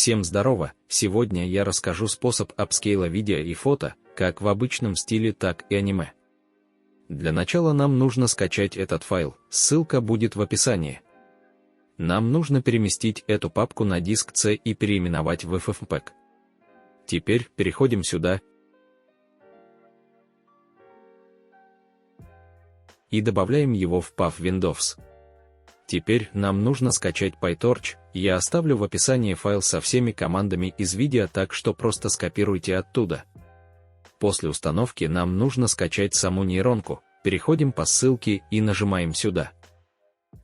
Всем здорово! Сегодня я расскажу способ апскейла видео и фото, как в обычном стиле, так и аниме. Для начала нам нужно скачать этот файл, ссылка будет в описании. Нам нужно переместить эту папку на диск C и переименовать в FFmpeg. Теперь переходим сюда и добавляем его в Path Windows. Теперь нам нужно скачать PyTorch, я оставлю в описании файл со всеми командами из видео, так что просто скопируйте оттуда. После установки нам нужно скачать саму нейронку, переходим по ссылке и нажимаем сюда.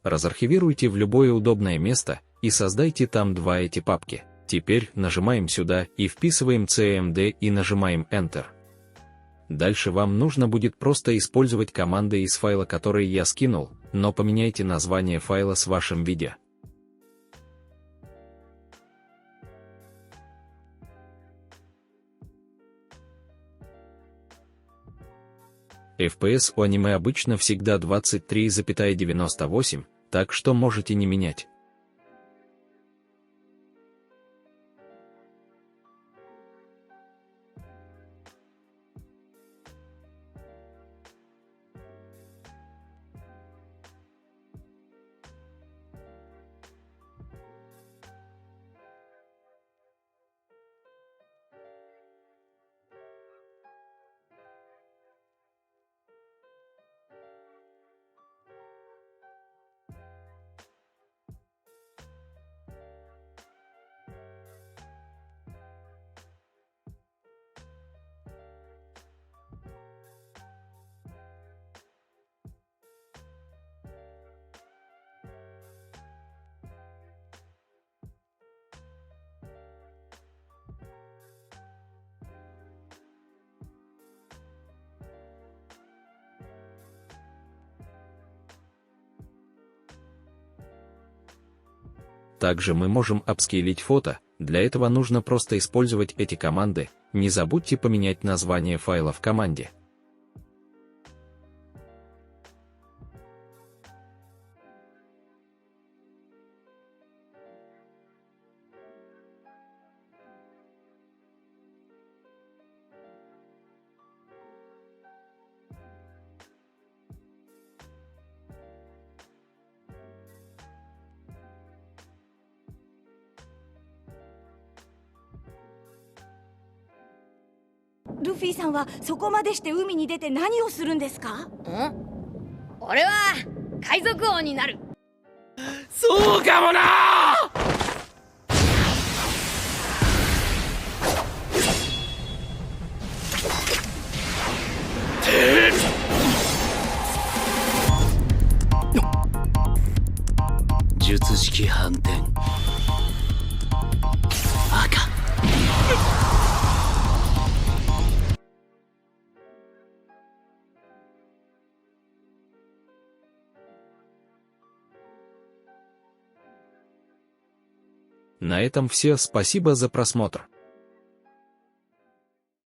Разархивируйте в любое удобное место и создайте там эти папки. Теперь нажимаем сюда и вписываем cmd и нажимаем Enter. Дальше вам нужно будет просто использовать команды из файла, который я скинул, но поменяйте название файла с вашим видео. FPS у аниме обычно всегда 23,98, так что можете не менять. Также мы можем апскейлить фото, для этого нужно просто использовать эти команды, не забудьте поменять название файла в команде.ルフィさんはそこまでして海に出て何をするんですか？俺は海賊王になる。そうかもな。術式反転赤。На этом все, спасибо за просмотр.